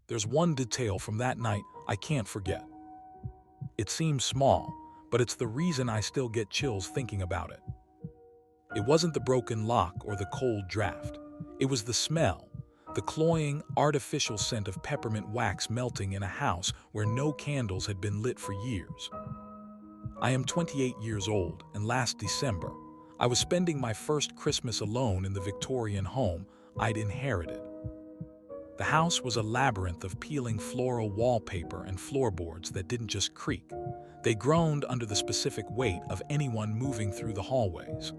There's one detail from that night I can't forget. It seems small, but it's the reason I still get chills thinking about it. It wasn't the broken lock or the cold draft. It was the smell, the cloying, artificial scent of peppermint wax melting in a house where no candles had been lit for years. I am 28 years old, and last December, I was spending my first Christmas alone in the Victorian home I'd inherited. The house was a labyrinth of peeling floral wallpaper and floorboards that didn't just creak. They groaned under the specific weight of anyone moving through the hallways.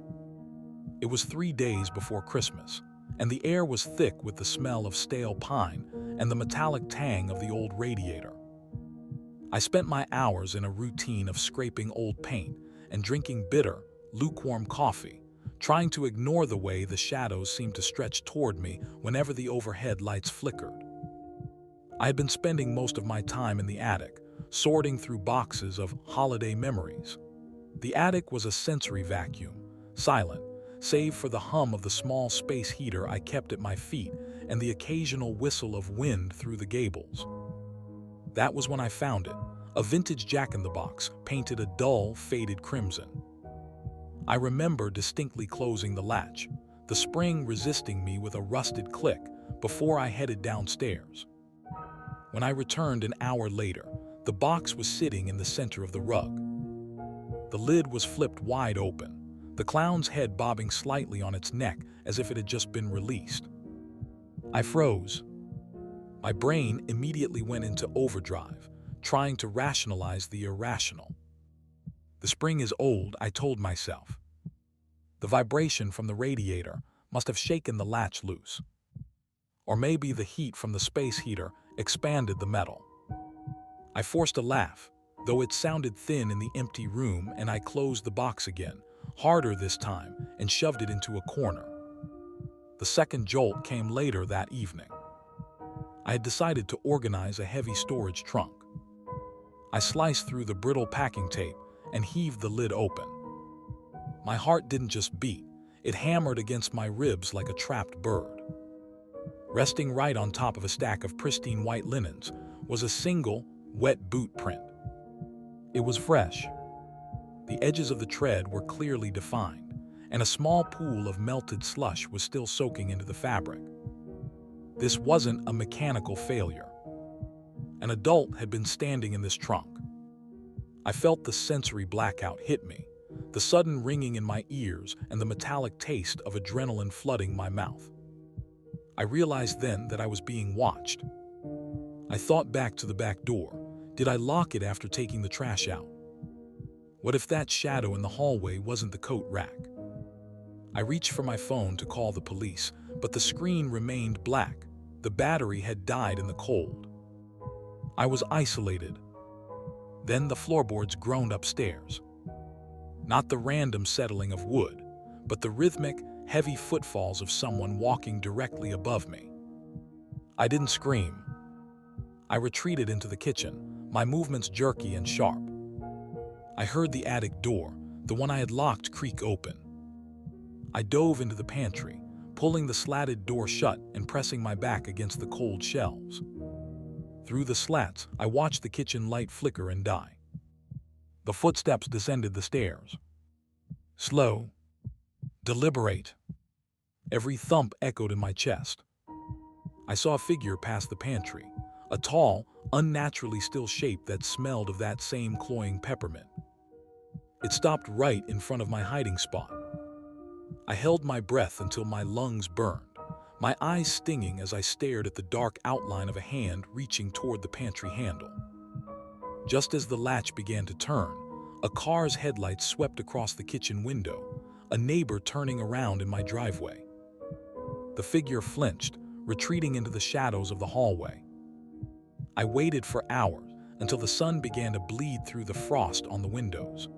It was 3 days before Christmas, and the air was thick with the smell of stale pine and the metallic tang of the old radiator. I spent my hours in a routine of scraping old paint and drinking bitter, lukewarm coffee, trying to ignore the way the shadows seemed to stretch toward me whenever the overhead lights flickered. I had been spending most of my time in the attic, sorting through boxes of holiday memories. The attic was a sensory vacuum, silent, save for the hum of the small space heater I kept at my feet and the occasional whistle of wind through the gables. That was when I found it, a vintage jack-in-the-box painted a dull, faded crimson. I remember distinctly closing the latch, the spring resisting me with a rusted click before I headed downstairs. When I returned an hour later, the box was sitting in the center of the rug. The lid was flipped wide open, the clown's head bobbing slightly on its neck as if it had just been released. I froze. My brain immediately went into overdrive, trying to rationalize the irrational. The spring is old, I told myself. The vibration from the radiator must have shaken the latch loose. Or maybe the heat from the space heater expanded the metal. I forced a laugh, though it sounded thin in the empty room, and I closed the box again, harder this time, and shoved it into a corner. The second jolt came later that evening. I had decided to organize a heavy storage trunk. I sliced through the brittle packing tape and heaved the lid open. My heart didn't just beat, it hammered against my ribs like a trapped bird. Resting right on top of a stack of pristine white linens was a single, wet boot print. It was fresh. The edges of the tread were clearly defined, and a small pool of melted slush was still soaking into the fabric. This wasn't a mechanical failure. An adult had been standing in this trunk. I felt the sensory blackout hit me, the sudden ringing in my ears and the metallic taste of adrenaline flooding my mouth. I realized then that I was being watched. I thought back to the back door. Did I lock it after taking the trash out? What if that shadow in the hallway wasn't the coat rack? I reached for my phone to call the police, but the screen remained black. The battery had died in the cold. I was isolated. Then the floorboards groaned upstairs. Not the random settling of wood, but the rhythmic, heavy footfalls of someone walking directly above me. I didn't scream. I retreated into the kitchen, my movements jerky and sharp. I heard the attic door, the one I had locked, creak open. I dove into the pantry, pulling the slatted door shut and pressing my back against the cold shelves. Through the slats, I watched the kitchen light flicker and die. The footsteps descended the stairs. Slow, deliberate. Every thump echoed in my chest. I saw a figure pass the pantry, a tall, unnaturally still shape that smelled of that same cloying peppermint. It stopped right in front of my hiding spot. I held my breath until my lungs burned, my eyes stinging as I stared at the dark outline of a hand reaching toward the pantry handle. Just as the latch began to turn, a car's headlights swept across the kitchen window, a neighbor turning around in my driveway. The figure flinched, retreating into the shadows of the hallway. I waited for hours until the sun began to bleed through the frost on the windows.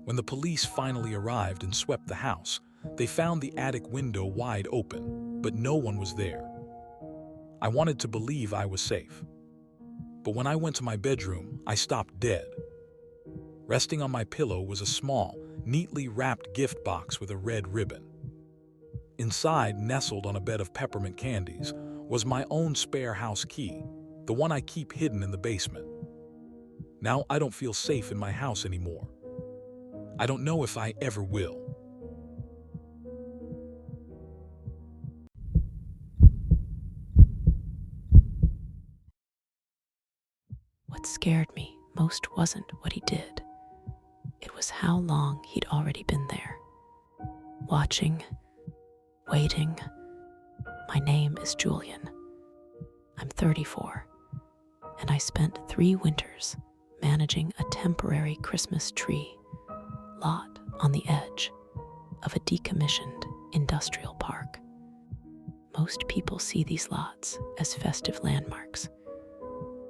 When the police finally arrived and swept the house, they found the attic window wide open, but no one was there. I wanted to believe I was safe. But when I went to my bedroom, I stopped dead. Resting on my pillow was a small, neatly wrapped gift box with a red ribbon. Inside, nestled on a bed of peppermint candies, was my own spare house key, the one I keep hidden in the basement. Now I don't feel safe in my house anymore. I don't know if I ever will. What scared me most wasn't what he did. It was how long he'd already been there. Watching, waiting. My name is Julian. I'm 34, and I spent 3 winters managing a temporary Christmas tree lot on the edge of a decommissioned industrial park. Most people see these lots as festive landmarks,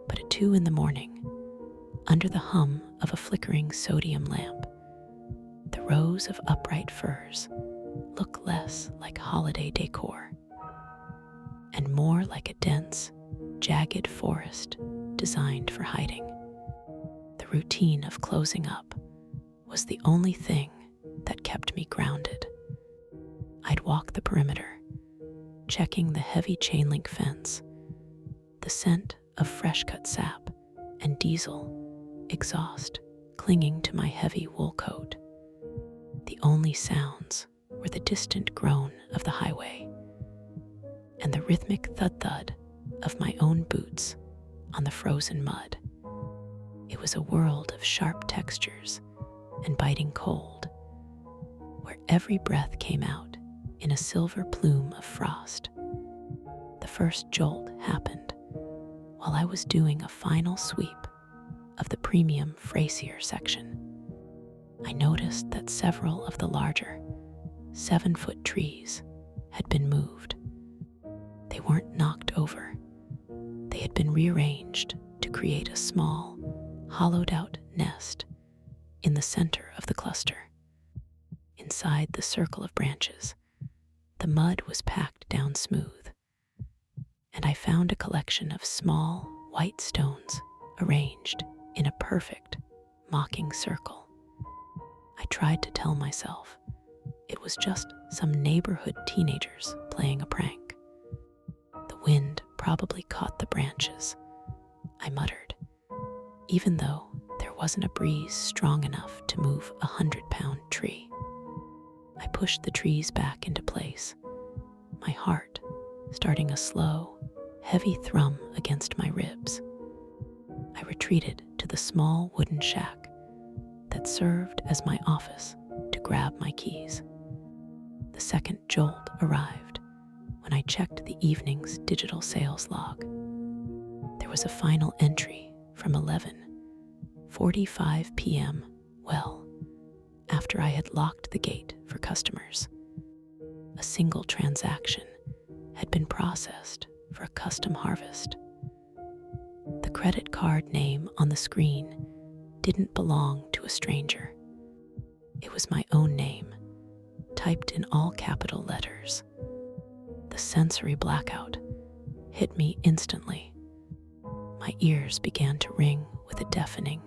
but at 2 a.m, under the hum of a flickering sodium lamp, the rows of upright firs look less like holiday decor and more like a dense, jagged forest designed for hiding. The routine of closing up was the only thing that kept me grounded. I'd walk the perimeter, checking the heavy chain link fence, the scent of fresh-cut sap and diesel exhaust clinging to my heavy wool coat. The only sounds were the distant groan of the highway and the rhythmic thud-thud of my own boots on the frozen mud. It was a world of sharp textures and biting cold, where every breath came out in a silver plume of frost. The first jolt happened while I was doing a final sweep of the premium Fraisier section. I noticed that several of the larger 7-foot trees had been moved. They weren't knocked over. They had been rearranged to create a small, hollowed-out nest in the center of the cluster. Inside the circle of branches, the mud was packed down smooth, and I found a collection of small, white stones arranged in a perfect, mocking circle. I tried to tell myself it was just some neighborhood teenagers playing a prank. The wind probably caught the branches, I muttered, even though there wasn't a breeze strong enough to move a 100-pound tree. I pushed the trees back into place, my heart starting a slow, heavy thrum against my ribs. I retreated to the small wooden shack that served as my office to grab my keys. The second jolt arrived when I checked the evening's digital sales log. There was a final entry from 11:45 p.m., well, after I had locked the gate for customers. A single transaction had been processed for a custom harvest. The credit card name on the screen didn't belong to a stranger. It was my own name, typed in all capital letters. The sensory blackout hit me instantly. My ears began to ring with a deafening,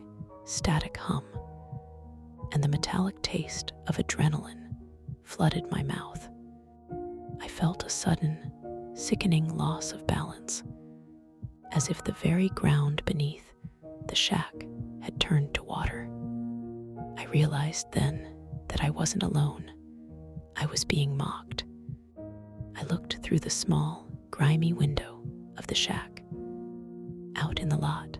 static hum, and the metallic taste of adrenaline flooded my mouth. I felt a sudden, sickening loss of balance, as if the very ground beneath the shack had turned to water. I realized then that I wasn't alone. I was being mocked. I looked through the small, grimy window of the shack. Out in the lot,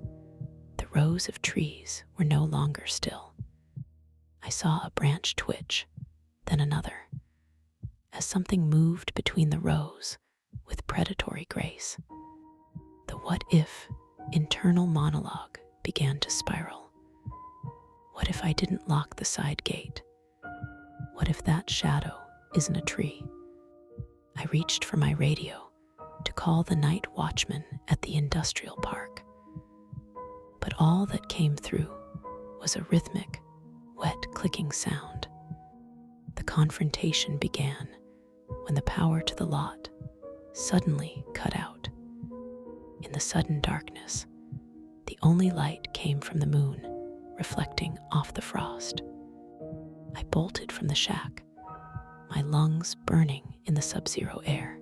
the rows of trees were no longer still. I saw a branch twitch, then another, as something moved between the rows with predatory grace. The what-if internal monologue began to spiral. What if I didn't lock the side gate? What if that shadow isn't a tree? I reached for my radio to call the night watchman at the industrial park. But all that came through was a rhythmic, wet clicking sound. The confrontation began when the power to the lot suddenly cut out. In the sudden darkness, the only light came from the moon, reflecting off the frost. I bolted from the shack, my lungs burning in the sub-zero air.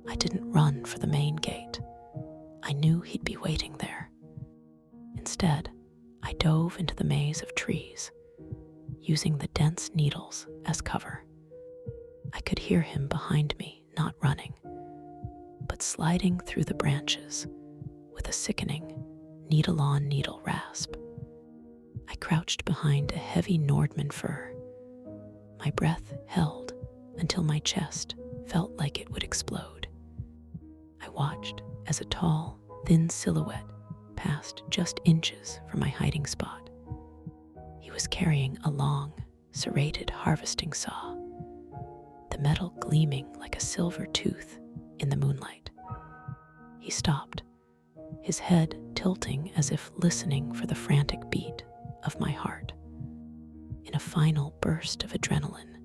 I didn't run for the main gate. I knew he'd be waiting there. Instead, I dove into the maze of trees, using the dense needles as cover. I could hear him behind me, not running, but sliding through the branches with a sickening needle-on-needle rasp. I crouched behind a heavy Nordman fir. My breath held until my chest felt like it would explode. I watched as a tall, thin silhouette passed just inches from my hiding spot. He was carrying a long, serrated harvesting saw, the metal gleaming like a silver tooth in the moonlight. He stopped, his head tilting as if listening for the frantic beat of my heart. In a final burst of adrenaline,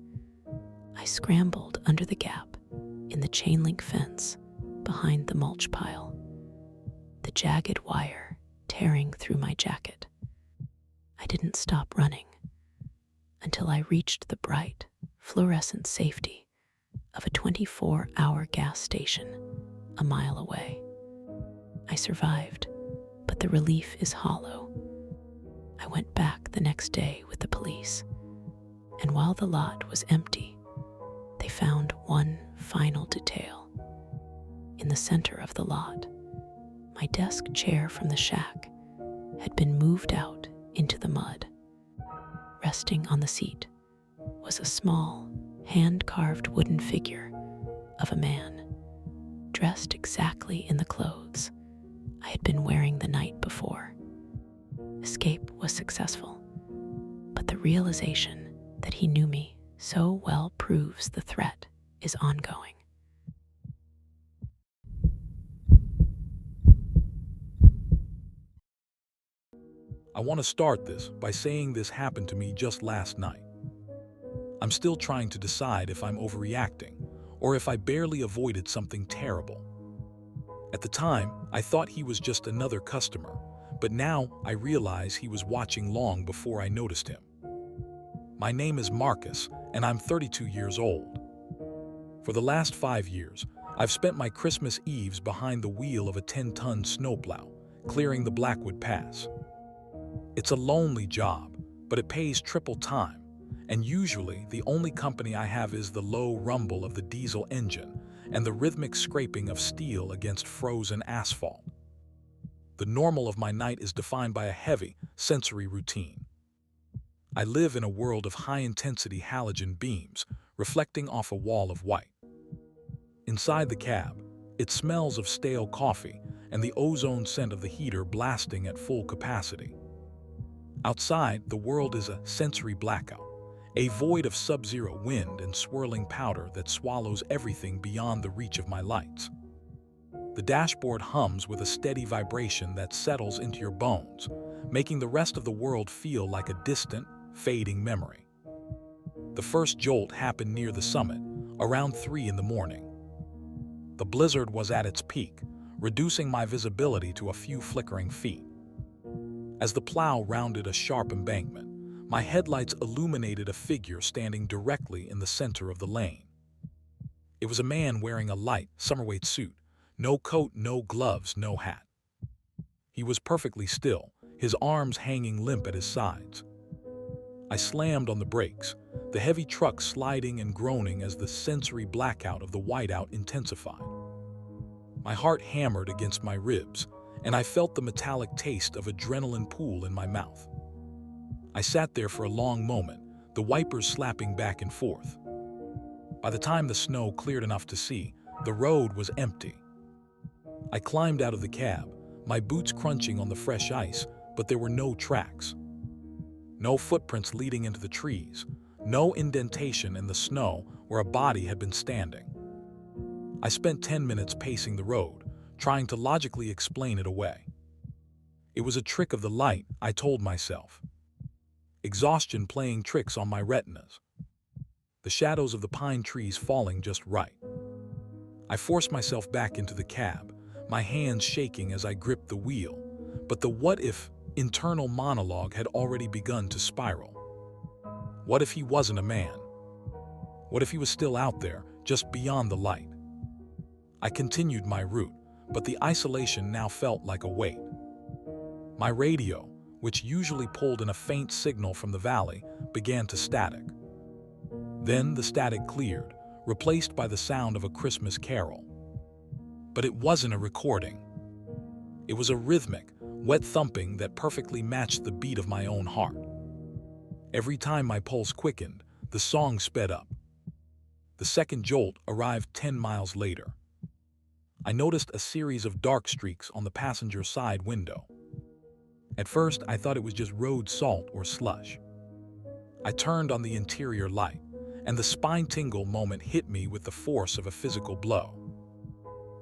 I scrambled under the gap in the chain-link fence behind the mulch pile, the jagged wire tearing through my jacket. I didn't stop running until I reached the bright, fluorescent safety of a 24-hour gas station a mile away. I survived, but the relief is hollow. I went back the next day with the police, and while the lot was empty, they found one final detail. In the center of the lot, my desk chair from the shack had been moved out into the mud. Resting on the seat was a small, hand-carved wooden figure of a man, dressed exactly in the clothes I had been wearing the night before. Escape was successful, but the realization that he knew me so well proves the threat is ongoing. I want to start this by saying this happened to me just last night. I'm still trying to decide if I'm overreacting or if I barely avoided something terrible. At the time, I thought he was just another customer, but now I realize he was watching long before I noticed him. My name is Marcus, and I'm 32 years old. For the last 5 years, I've spent my Christmas Eves behind the wheel of a 10-ton snowplow, clearing the Blackwood Pass. It's a lonely job, but it pays triple time, and usually the only company I have is the low rumble of the diesel engine and the rhythmic scraping of steel against frozen asphalt. The normal of my night is defined by a heavy, sensory routine. I live in a world of high-intensity halogen beams reflecting off a wall of white. Inside the cab, it smells of stale coffee and the ozone scent of the heater blasting at full capacity. Outside, the world is a sensory blackout, a void of sub-zero wind and swirling powder that swallows everything beyond the reach of my lights. The dashboard hums with a steady vibration that settles into your bones, making the rest of the world feel like a distant, fading memory. The first jolt happened near the summit, around 3 in the morning. The blizzard was at its peak, reducing my visibility to a few flickering feet. As the plow rounded a sharp embankment, my headlights illuminated a figure standing directly in the center of the lane. It was a man wearing a light, summer-weight suit, no coat, no gloves, no hat. He was perfectly still, his arms hanging limp at his sides. I slammed on the brakes, the heavy truck sliding and groaning as the sensory blackout of the whiteout intensified. My heart hammered against my ribs, and I felt the metallic taste of adrenaline pool in my mouth. I sat there for a long moment, the wipers slapping back and forth. By the time the snow cleared enough to see, the road was empty. I climbed out of the cab, my boots crunching on the fresh ice, but there were no tracks. No footprints leading into the trees, no indentation in the snow where a body had been standing. I spent 10 minutes pacing the road, trying to logically explain it away. It was a trick of the light, I told myself. Exhaustion playing tricks on my retinas. The shadows of the pine trees falling just right. I forced myself back into the cab, my hands shaking as I gripped the wheel, but the what-if internal monologue had already begun to spiral. What if he wasn't a man? What if he was still out there, just beyond the light? I continued my route, but the isolation now felt like a weight. My radio, which usually pulled in a faint signal from the valley, began to static. Then the static cleared, replaced by the sound of a Christmas carol. But it wasn't a recording. It was a rhythmic, wet thumping that perfectly matched the beat of my own heart. Every time my pulse quickened, the song sped up. The second jolt arrived 10 miles later. I noticed a series of dark streaks on the passenger side window. At first, I thought it was just road salt or slush. I turned on the interior light, and the spine-tingle moment hit me with the force of a physical blow.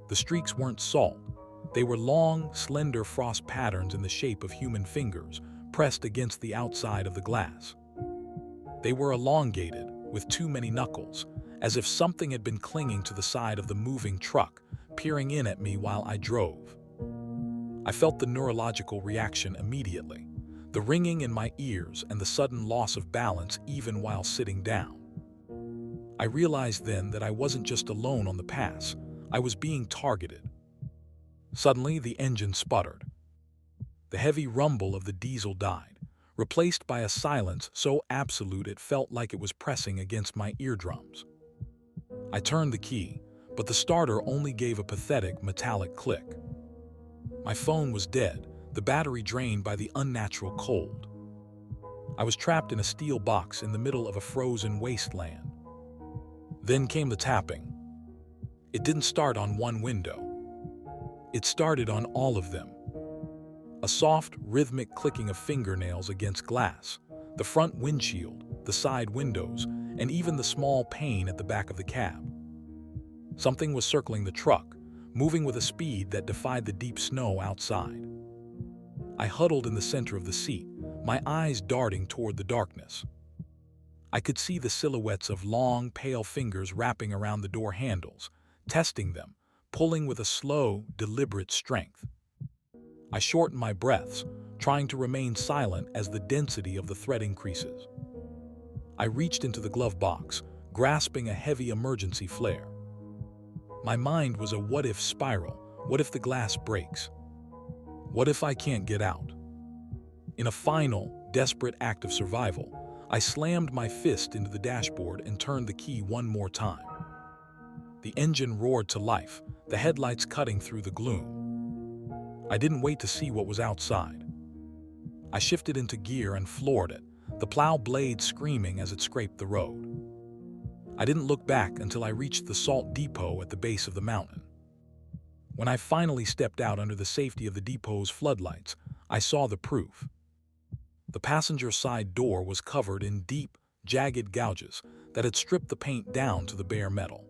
The streaks weren't salt. They were long, slender frost patterns in the shape of human fingers, pressed against the outside of the glass. They were elongated, with too many knuckles, as if something had been clinging to the side of the moving truck, peering in at me while I drove. I felt the neurological reaction immediately, the ringing in my ears and the sudden loss of balance even while sitting down. I realized then that I wasn't just alone on the pass, I was being targeted. Suddenly, the engine sputtered. The heavy rumble of the diesel died, replaced by a silence so absolute it felt like it was pressing against my eardrums. I turned the key, but the starter only gave a pathetic metallic click. My phone was dead, the battery drained by the unnatural cold. I was trapped in a steel box in the middle of a frozen wasteland. Then came the tapping. It didn't start on one window. It started on all of them. A soft, rhythmic clicking of fingernails against glass, the front windshield, the side windows, and even the small pane at the back of the cab. Something was circling the truck, moving with a speed that defied the deep snow outside. I huddled in the center of the seat, my eyes darting toward the darkness. I could see the silhouettes of long, pale fingers wrapping around the door handles, testing them, pulling with a slow, deliberate strength. I shortened my breaths, trying to remain silent as the density of the threat increases. I reached into the glove box, grasping a heavy emergency flare. My mind was a what-if spiral. What if the glass breaks? What if I can't get out? In a final, desperate act of survival, I slammed my fist into the dashboard and turned the key one more time. The engine roared to life, the headlights cutting through the gloom. I didn't wait to see what was outside. I shifted into gear and floored it, the plow blade screaming as it scraped the road. I didn't look back until I reached the salt depot at the base of the mountain. When I finally stepped out under the safety of the depot's floodlights, I saw the proof. The passenger side door was covered in deep, jagged gouges that had stripped the paint down to the bare metal.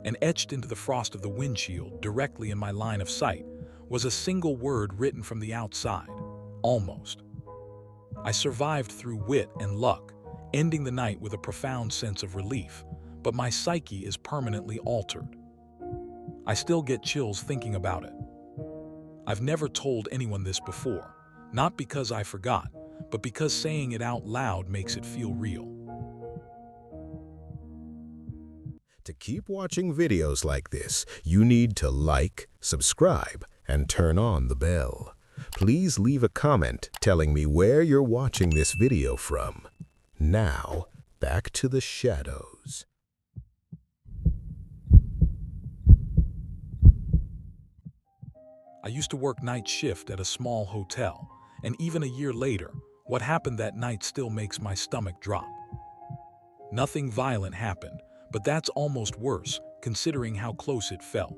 And etched into the frost of the windshield, directly in my line of sight, was a single word written from the outside: almost. I survived through wit and luck, ending the night with a profound sense of relief, but my psyche is permanently altered. I still get chills thinking about it. I've never told anyone this before, not because I forgot, but because saying it out loud makes it feel real. To keep watching videos like this, you need to like, subscribe, and turn on the bell. Please leave a comment telling me where you're watching this video from. Now, back to the shadows. I used to work night shift at a small hotel, and even a year later, what happened that night still makes my stomach drop. Nothing violent happened, but that's almost worse, considering how close it felt.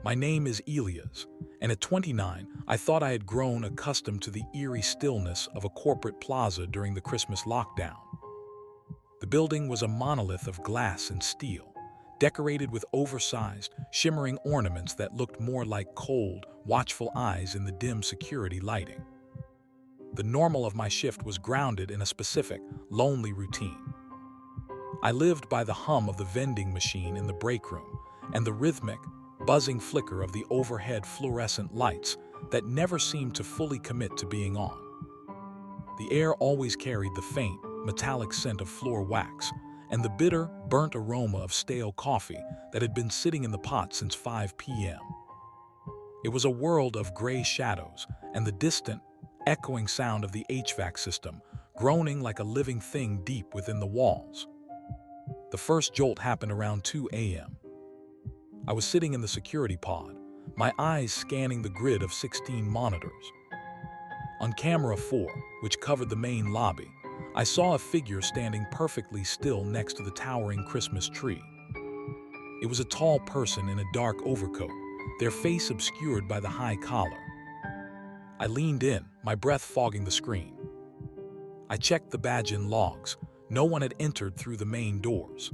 My name is Elias, and at 29, I thought I had grown accustomed to the eerie stillness of a corporate plaza during the Christmas lockdown. The building was a monolith of glass and steel, decorated with oversized, shimmering ornaments that looked more like cold, watchful eyes in the dim security lighting. The normal of my shift was grounded in a specific, lonely routine. I lived by the hum of the vending machine in the break room and the rhythmic, buzzing flicker of the overhead fluorescent lights that never seemed to fully commit to being on. The air always carried the faint, metallic scent of floor wax, and the bitter, burnt aroma of stale coffee that had been sitting in the pot since 5 p.m. It was a world of gray shadows and the distant, echoing sound of the HVAC system groaning like a living thing deep within the walls. The first jolt happened around 2 a.m. I was sitting in the security pod, my eyes scanning the grid of 16 monitors. On camera 4, which covered the main lobby, I saw a figure standing perfectly still next to the towering Christmas tree. It was a tall person in a dark overcoat, their face obscured by the high collar. I leaned in, my breath fogging the screen. I checked the badge and logs. No one had entered through the main doors.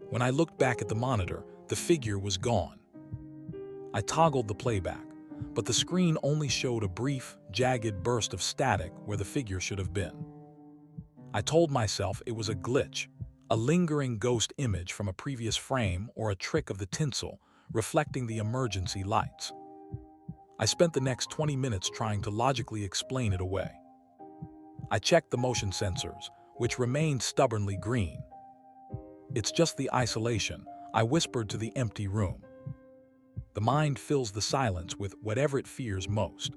When I looked back at the monitor, the figure was gone. I toggled the playback, but the screen only showed a brief, jagged burst of static where the figure should have been. I told myself it was a glitch, a lingering ghost image from a previous frame or a trick of the tinsel reflecting the emergency lights. I spent the next 20 minutes trying to logically explain it away. I checked the motion sensors, which remained stubbornly green. "It's just the isolation," I whispered to the empty room. The mind fills the silence with whatever it fears most.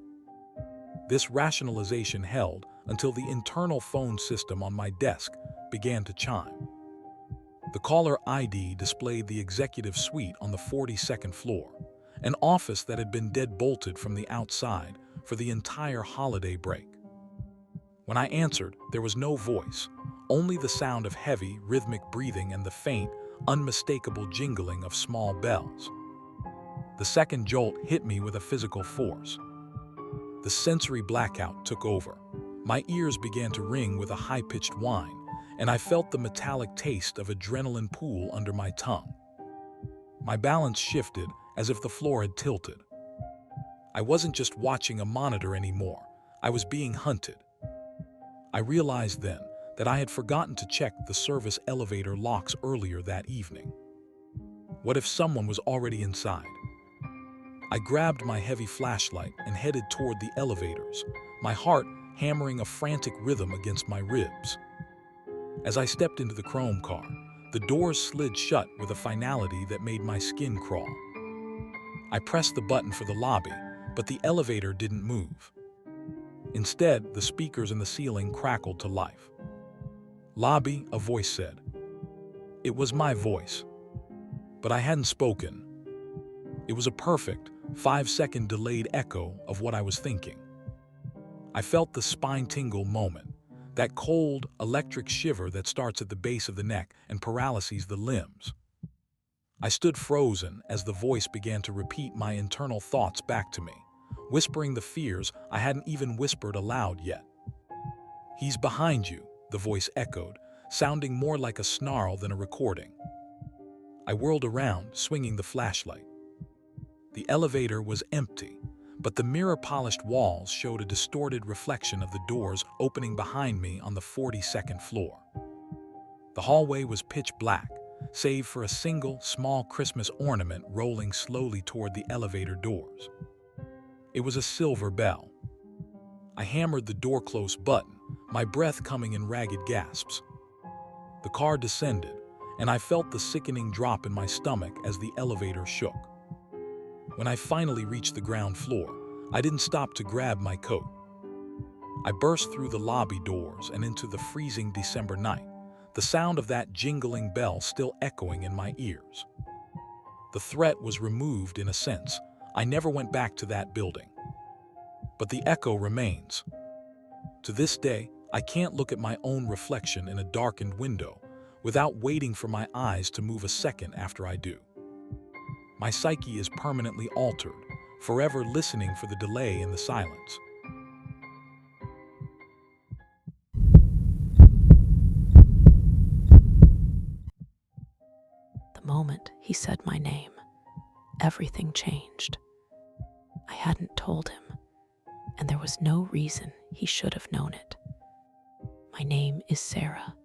This rationalization held until the internal phone system on my desk began to chime. The caller ID displayed the executive suite on the 42nd floor, an office that had been dead-bolted from the outside for the entire holiday break. When I answered, there was no voice, only the sound of heavy, rhythmic breathing and the faint, unmistakable jingling of small bells. The second jolt hit me with a physical force. The sensory blackout took over. My ears began to ring with a high-pitched whine, and I felt the metallic taste of adrenaline pool under my tongue. My balance shifted as if the floor had tilted. I wasn't just watching a monitor anymore. I was being hunted. I realized then that I had forgotten to check the service elevator locks earlier that evening. What if someone was already inside? I grabbed my heavy flashlight and headed toward the elevators, my heart hammering a frantic rhythm against my ribs. As I stepped into the chrome car, the doors slid shut with a finality that made my skin crawl. I pressed the button for the lobby, but the elevator didn't move. Instead, the speakers in the ceiling crackled to life. "Lobby," a voice said. It was my voice, but I hadn't spoken. It was a perfect, 5-second delayed echo of what I was thinking. I felt the spine-tingle moment, that cold, electric shiver that starts at the base of the neck and paralyses the limbs. I stood frozen as the voice began to repeat my internal thoughts back to me, whispering the fears I hadn't even whispered aloud yet. "He's behind you," the voice echoed, sounding more like a snarl than a recording. I whirled around, swinging the flashlight. The elevator was empty, but the mirror-polished walls showed a distorted reflection of the doors opening behind me on the 42nd floor. The hallway was pitch black, save for a single, small Christmas ornament rolling slowly toward the elevator doors. It was a silver bell. I hammered the door-close button, my breath coming in ragged gasps. The car descended, and I felt the sickening drop in my stomach as the elevator shook. When I finally reached the ground floor, I didn't stop to grab my coat. I burst through the lobby doors and into the freezing December night, the sound of that jingling bell still echoing in my ears. The threat was removed in a sense. I never went back to that building. But the echo remains. To this day, I can't look at my own reflection in a darkened window without waiting for my eyes to move a second after I do. My psyche is permanently altered, forever listening for the delay in the silence. The moment he said my name, everything changed. I hadn't told him, and there was no reason he should have known it. My name is Sarah,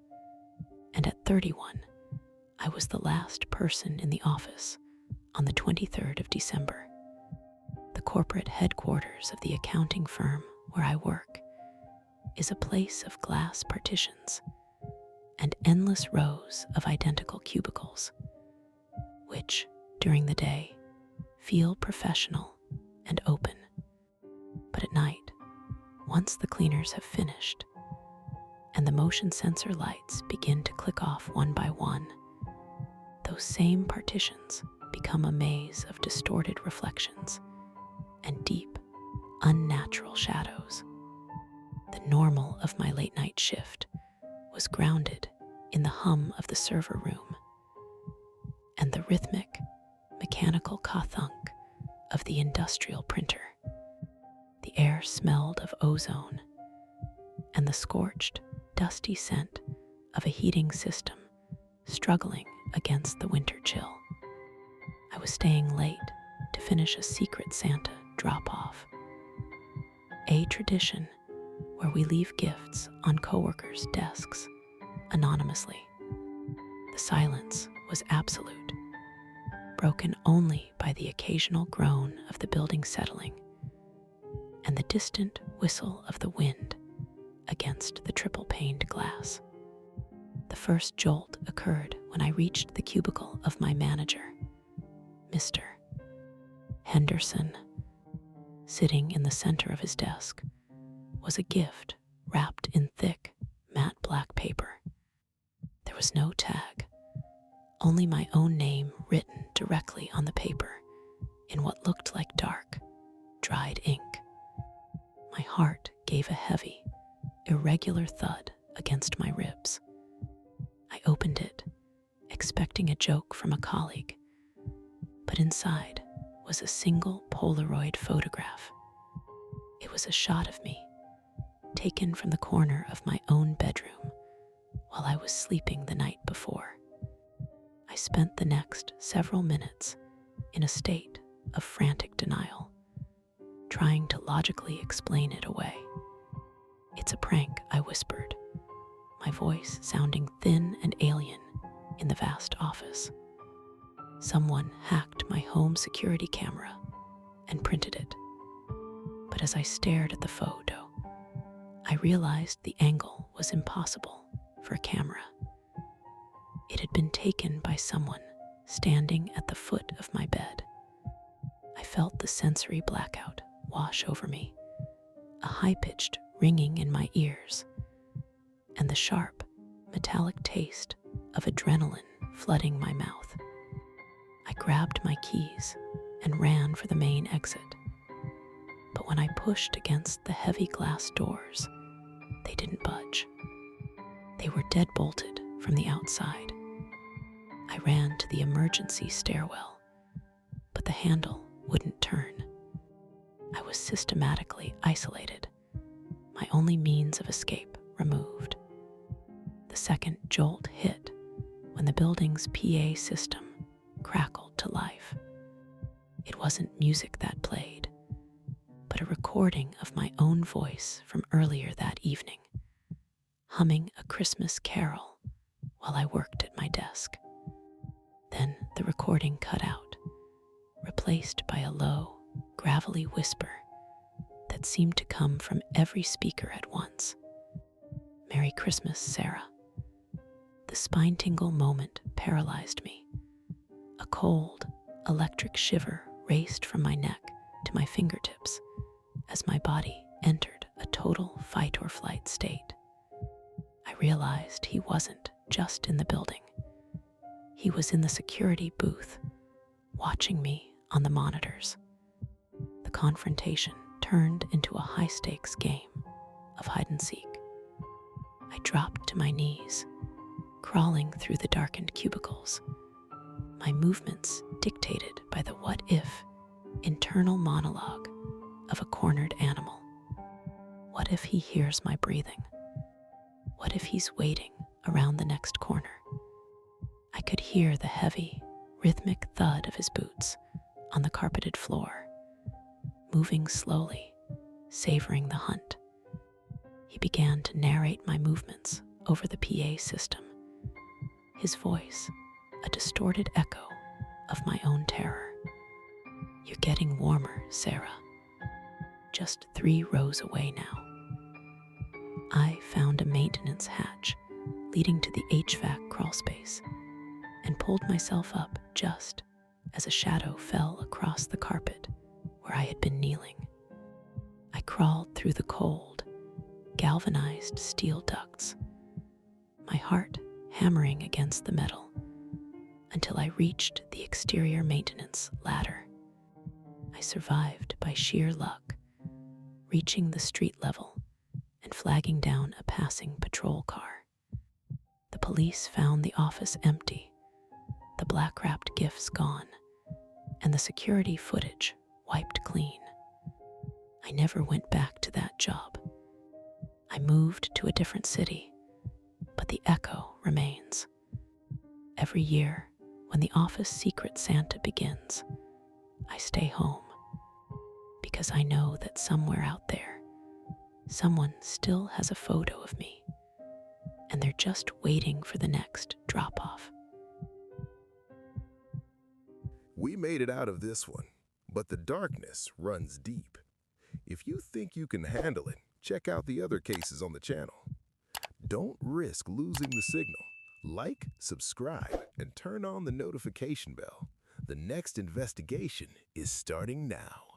and at 31, I was the last person in the office on the 23rd of December. The corporate headquarters of the accounting firm where I work is a place of glass partitions and endless rows of identical cubicles, which, during the day, feel professional and open. But at night, once the cleaners have finished and the motion sensor lights begin to click off one by one, those same partitions become a maze of distorted reflections and deep, unnatural shadows. The normal of my late-night shift was grounded in the hum of the server room and the rhythmic, mechanical ka-thunk of the industrial printer. The air smelled of ozone and the scorched, dusty scent of a heating system struggling against the winter chill. I was staying late to finish a Secret Santa drop-off, a tradition where we leave gifts on coworkers' desks anonymously. The silence was absolute, broken only by the occasional groan of the building settling and the distant whistle of the wind against the triple-paned glass. The first jolt occurred when I reached the cubicle of my manager, Mr. Henderson. Sitting in the center of his desk was a gift wrapped in thick, matte black paper. There was no tag, only my own name written directly on the paper in what looked like dark, dried ink. My heart gave a heavy, irregular thud against my ribs. I opened it, expecting a joke from a colleague, but inside was a single Polaroid photograph. It was a shot of me, taken from the corner of my own bedroom while I was sleeping the night before. I spent the next several minutes in a state of frantic denial, trying to logically explain it away. "It's a prank," I whispered, my voice sounding thin and alien in the vast office. Someone hacked my home security camera and printed it. But as I stared at the photo, I realized the angle was impossible for a camera. It had been taken by someone standing at the foot of my bed. I felt the sensory blackout wash over me, a high-pitched ringing in my ears, and the sharp, metallic taste of adrenaline flooding my mouth. I grabbed my keys and ran for the main exit. But when I pushed against the heavy glass doors, they didn't budge. They were dead-bolted from the outside. I ran to the emergency stairwell, but the handle wouldn't turn. I was systematically isolated, my only means of escape removed. The second jolt hit when the building's PA system crackled to life. It wasn't music that played, but a recording of my own voice from earlier that evening, humming a Christmas carol while I worked at my desk. Then the recording cut out, replaced by a low, gravelly whisper that seemed to come from every speaker at once. "Merry Christmas, Sarah." The spine-tingle moment paralyzed me. A cold, electric shiver raced from my neck to my fingertips as my body entered a total fight-or-flight state. I realized he wasn't just in the building. He was in the security booth, watching me on the monitors. The confrontation turned into a high-stakes game of hide-and-seek. I dropped to my knees, crawling through the darkened cubicles, my movements dictated by the what-if internal monologue of a cornered animal. What if he hears my breathing? What if he's waiting around the next corner? I could hear the heavy, rhythmic thud of his boots on the carpeted floor, moving slowly, savoring the hunt. He began to narrate my movements over the PA system, his voice a distorted echo of my own terror. "You're getting warmer, Sarah. Just 3 rows away now." I found a maintenance hatch leading to the HVAC crawlspace and pulled myself up just as a shadow fell across the carpet where I had been kneeling. I crawled through the cold, galvanized steel ducts, my heart hammering against the metal, until I reached the exterior maintenance ladder. I survived by sheer luck, reaching the street level and flagging down a passing patrol car. The police found the office empty, the black-wrapped gifts gone, and the security footage wiped clean. I never went back to that job. I moved to a different city, but the echo remains. Every year, when the office Secret Santa begins, I stay home because I know that somewhere out there, someone still has a photo of me, and they're just waiting for the next drop-off. We made it out of this one, but the darkness runs deep. If you think you can handle it, check out the other cases on the channel. Don't risk losing the signal. Like, subscribe, and turn on the notification bell. The next investigation is starting now.